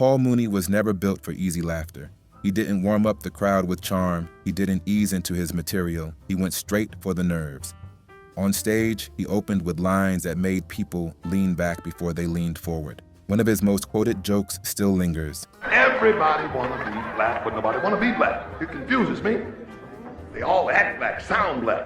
Paul Mooney was never built for easy laughter. He didn't warm up the crowd with charm. He didn't ease into his material. He went straight for the nerves. On stage, he opened with lines that made people lean back before they leaned forward. One of his most quoted jokes still lingers. Everybody want to be black, but nobody want to be black. It confuses me. They all act black, sound black.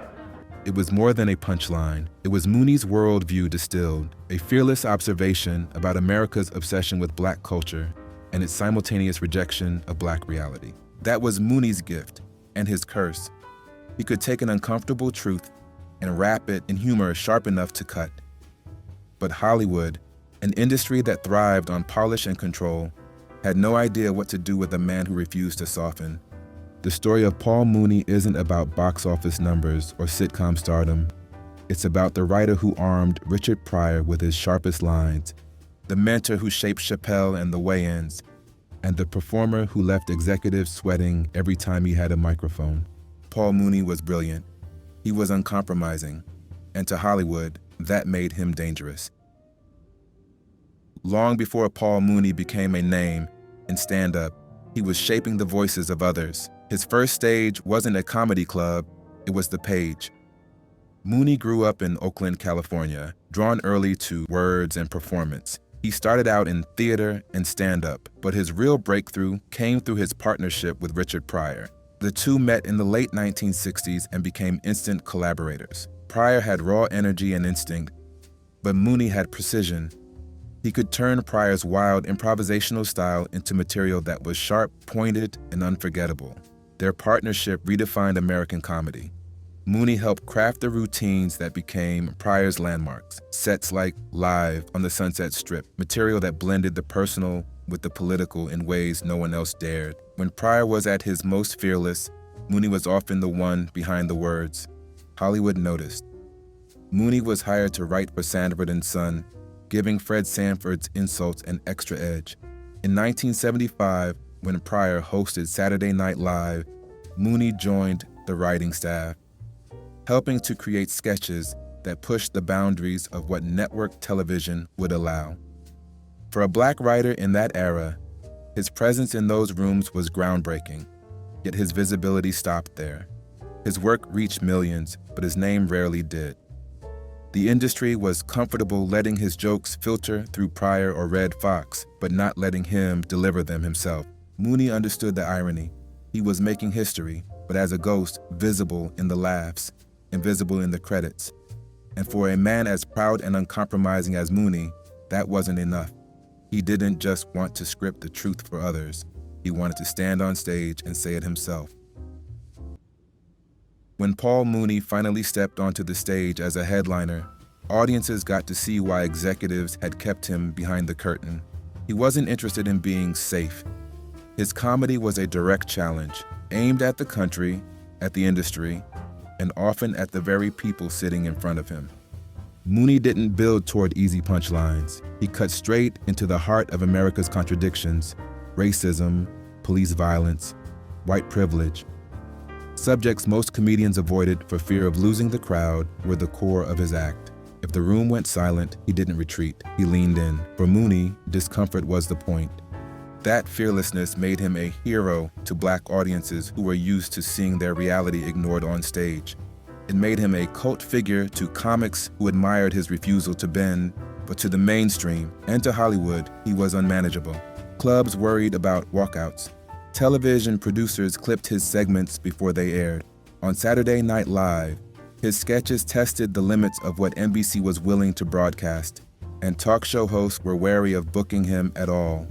It was more than a punchline. It was Mooney's worldview distilled, a fearless observation about America's obsession with black culture and its simultaneous rejection of black reality. That was Mooney's gift and his curse. He could take an uncomfortable truth and wrap it in humor sharp enough to cut. But Hollywood, an industry that thrived on polish and control, had no idea what to do with a man who refused to soften. The story of Paul Mooney isn't about box office numbers or sitcom stardom. It's about the writer who armed Richard Pryor with his sharpest lines, the mentor who shaped Chappelle and the weigh-ins, and the performer who left executives sweating every time he had a microphone. Paul Mooney was brilliant. He was uncompromising, and to Hollywood, that made him dangerous. Long before Paul Mooney became a name in stand-up, he was shaping the voices of others. His first stage wasn't a comedy club, it was the Page. Mooney grew up in Oakland, California, drawn early to words and performance. He started out in theater and stand-up, but his real breakthrough came through his partnership with Richard Pryor. The two met in the late 1960s and became instant collaborators. Pryor had raw energy and instinct, but Mooney had precision. He could turn Pryor's wild improvisational style into material that was sharp, pointed, and unforgettable. Their partnership redefined American comedy. Mooney helped craft the routines that became Pryor's landmarks, sets like Live on the Sunset Strip, material that blended the personal with the political in ways no one else dared. When Pryor was at his most fearless, Mooney was often the one behind the words. Hollywood noticed. Mooney was hired to write for Sanford and Son, giving Fred Sanford's insults an extra edge. In 1975, when Pryor hosted Saturday Night Live, Mooney joined the writing staff, helping to create sketches that pushed the boundaries of what network television would allow. For a black writer in that era, his presence in those rooms was groundbreaking, yet his visibility stopped there. His work reached millions, but his name rarely did. The industry was comfortable letting his jokes filter through Pryor or Red Fox, but not letting him deliver them himself. Mooney understood the irony. He was making history, but as a ghost, visible in the laughs, invisible in the credits. And for a man as proud and uncompromising as Mooney, that wasn't enough. He didn't just want to script the truth for others. He wanted to stand on stage and say it himself. When Paul Mooney finally stepped onto the stage as a headliner, audiences got to see why executives had kept him behind the curtain. He wasn't interested in being safe. His comedy was a direct challenge, aimed at the country, at the industry, and often at the very people sitting in front of him. Mooney didn't build toward easy punchlines. He cut straight into the heart of America's contradictions: racism, police violence, white privilege. Subjects most comedians avoided for fear of losing the crowd were the core of his act. If the room went silent, he didn't retreat. He leaned in. For Mooney, discomfort was the point. That fearlessness made him a hero to black audiences who were used to seeing their reality ignored on stage. It made him a cult figure to comics who admired his refusal to bend, but to the mainstream and to Hollywood, he was unmanageable. Clubs worried about walkouts. Television producers clipped his segments before they aired. On Saturday Night Live, his sketches tested the limits of what NBC was willing to broadcast, and talk show hosts were wary of booking him at all,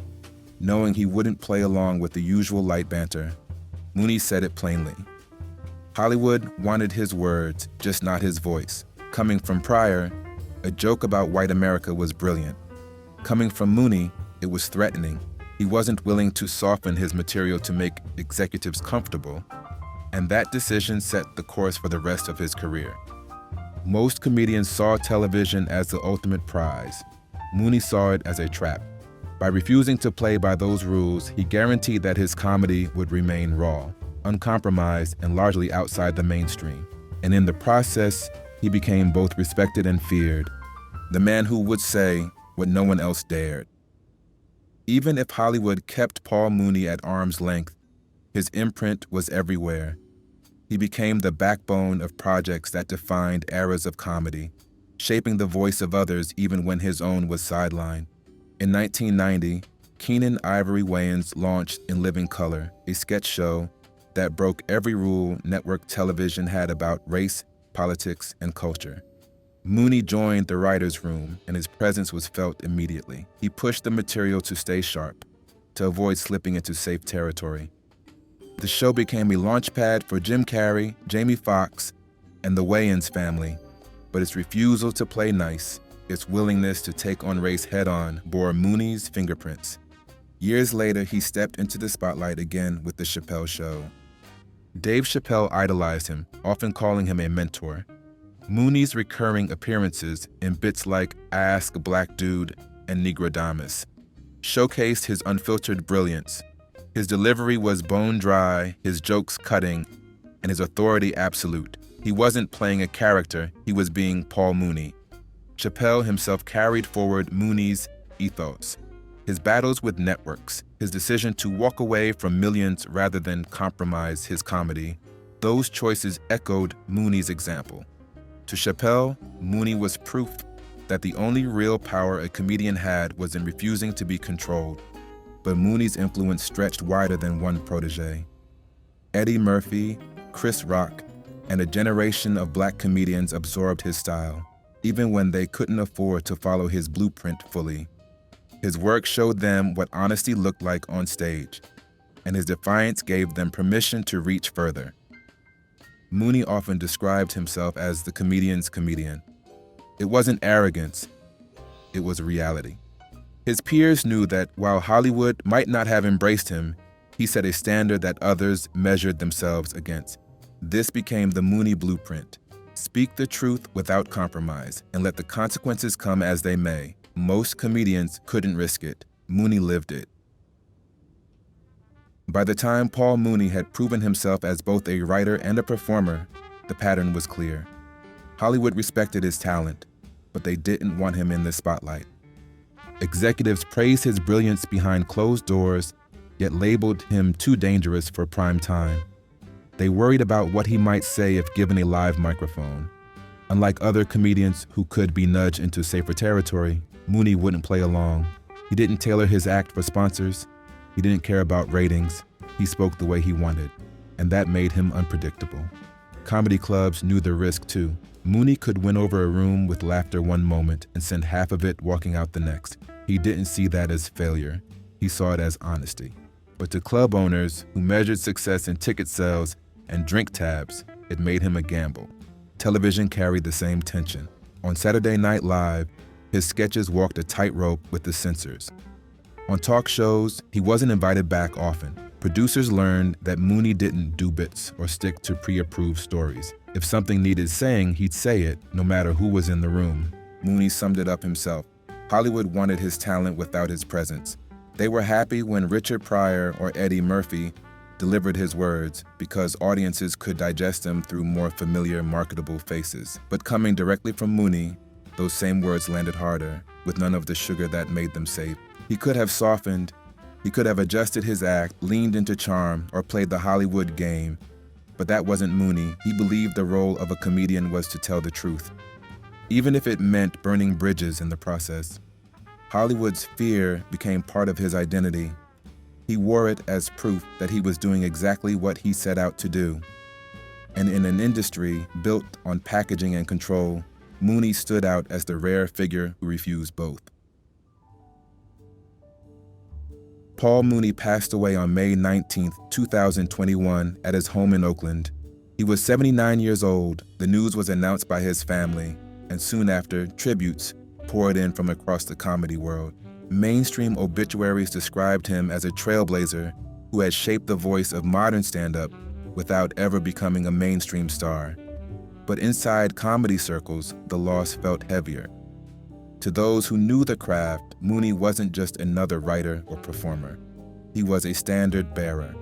knowing he wouldn't play along with the usual light banter. Mooney said it plainly. Hollywood wanted his words, just not his voice. Coming from Pryor, a joke about white America was brilliant. Coming from Mooney, it was threatening. He wasn't willing to soften his material to make executives comfortable, and that decision set the course for the rest of his career. Most comedians saw television as the ultimate prize. Mooney saw it as a trap. By refusing to play by those rules, he guaranteed that his comedy would remain raw, uncompromised, and largely outside the mainstream. And in the process, he became both respected and feared, the man who would say what no one else dared. Even if Hollywood kept Paul Mooney at arm's length, his imprint was everywhere. He became the backbone of projects that defined eras of comedy, shaping the voice of others even when his own was sidelined. In 1990, Keenan Ivory Wayans launched In Living Color, a sketch show that broke every rule network television had about race, politics, and culture. Mooney joined the writer's room, and his presence was felt immediately. He pushed the material to stay sharp, to avoid slipping into safe territory. The show became a launchpad for Jim Carrey, Jamie Foxx, and the Wayans family, but its refusal to play nice, its willingness to take on race head-on, bore Mooney's fingerprints. Years later, he stepped into the spotlight again with The Chappelle Show. Dave Chappelle idolized him, often calling him a mentor. Mooney's recurring appearances in bits like Ask Black Dude and Negrodamus showcased his unfiltered brilliance. His delivery was bone dry, his jokes cutting, and his authority absolute. He wasn't playing a character, he was being Paul Mooney. Chappelle himself carried forward Mooney's ethos. His battles with networks, his decision to walk away from millions rather than compromise his comedy, those choices echoed Mooney's example. To Chappelle, Mooney was proof that the only real power a comedian had was in refusing to be controlled. But Mooney's influence stretched wider than one protege. Eddie Murphy, Chris Rock, and a generation of black comedians absorbed his style, even when they couldn't afford to follow his blueprint fully. His work showed them what honesty looked like on stage, and his defiance gave them permission to reach further. Mooney often described himself as the comedian's comedian. It wasn't arrogance, it was reality. His peers knew that while Hollywood might not have embraced him, he set a standard that others measured themselves against. This became the Mooney blueprint. Speak the truth without compromise, and let the consequences come as they may. Most comedians couldn't risk it. Mooney lived it. By the time Paul Mooney had proven himself as both a writer and a performer, the pattern was clear. Hollywood respected his talent, but they didn't want him in the spotlight. Executives praised his brilliance behind closed doors, yet labeled him too dangerous for prime time. They worried about what he might say if given a live microphone. Unlike other comedians who could be nudged into safer territory, Mooney wouldn't play along. He didn't tailor his act for sponsors. He didn't care about ratings. He spoke the way he wanted, and that made him unpredictable. Comedy clubs knew the risk too. Mooney could win over a room with laughter one moment and send half of it walking out the next. He didn't see that as failure. He saw it as honesty. But to club owners who measured success in ticket sales and drink tabs, it made him a gamble. Television carried the same tension. On Saturday Night Live, his sketches walked a tightrope with the censors. On talk shows, he wasn't invited back often. Producers learned that Mooney didn't do bits or stick to pre-approved stories. If something needed saying, he'd say it, no matter who was in the room. Mooney summed it up himself. Hollywood wanted his talent without his presence. They were happy when Richard Pryor or Eddie Murphy delivered his words because audiences could digest them through more familiar, marketable faces. But coming directly from Mooney, those same words landed harder, with none of the sugar that made them safe. He could have softened, he could have adjusted his act, leaned into charm, or played the Hollywood game. But that wasn't Mooney. He believed the role of a comedian was to tell the truth, even if it meant burning bridges in the process. Hollywood's fear became part of his identity. He wore it as proof that he was doing exactly what he set out to do. And in an industry built on packaging and control, Mooney stood out as the rare figure who refused both. Paul Mooney passed away on May 19, 2021, at his home in Oakland. He was 79 years old. The news was announced by his family, and soon after, tributes poured in from across the comedy world. Mainstream obituaries described him as a trailblazer who had shaped the voice of modern stand-up without ever becoming a mainstream star. But inside comedy circles, the loss felt heavier. To those who knew the craft, Mooney wasn't just another writer or performer. He was a standard bearer.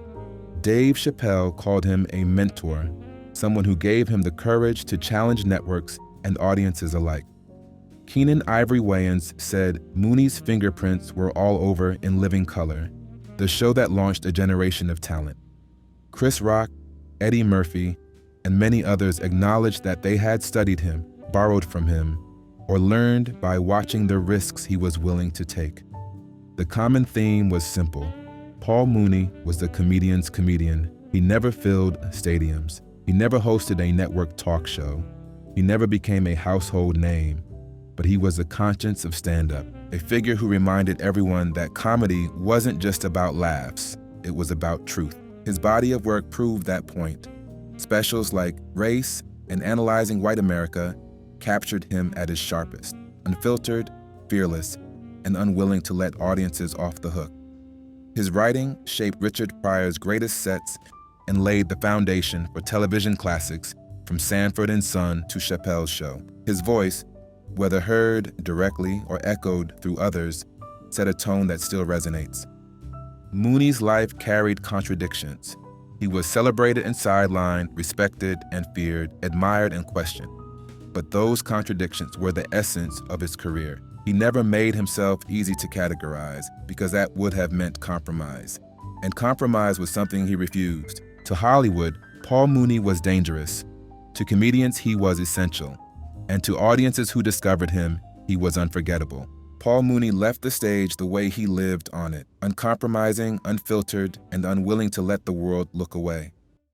Dave Chappelle called him a mentor, someone who gave him the courage to challenge networks and audiences alike. Keenan Ivory Wayans said Mooney's fingerprints were all over In Living Color, the show that launched a generation of talent. Chris Rock, Eddie Murphy, and many others acknowledged that they had studied him, borrowed from him, or learned by watching the risks he was willing to take. The common theme was simple. Paul Mooney was the comedian's comedian. He never filled stadiums. He never hosted a network talk show. He never became a household name. But he was a conscience of stand-up, a figure who reminded everyone that comedy wasn't just about laughs, it was about truth. His body of work proved that point. Specials like Race and Analyzing White America captured him at his sharpest, unfiltered, fearless, and unwilling to let audiences off the hook. His writing shaped Richard Pryor's greatest sets and laid the foundation for television classics from Sanford and Son to Chappelle's Show. His voice, whether heard directly or echoed through others, set a tone that still resonates. Mooney's life carried contradictions. He was celebrated and sidelined, respected and feared, admired and questioned. But those contradictions were the essence of his career. He never made himself easy to categorize because that would have meant compromise. And compromise was something he refused. To Hollywood, Paul Mooney was dangerous. To comedians, he was essential. And to audiences who discovered him, he was unforgettable. Paul Mooney left the stage the way he lived on it, uncompromising, unfiltered, and unwilling to let the world look away.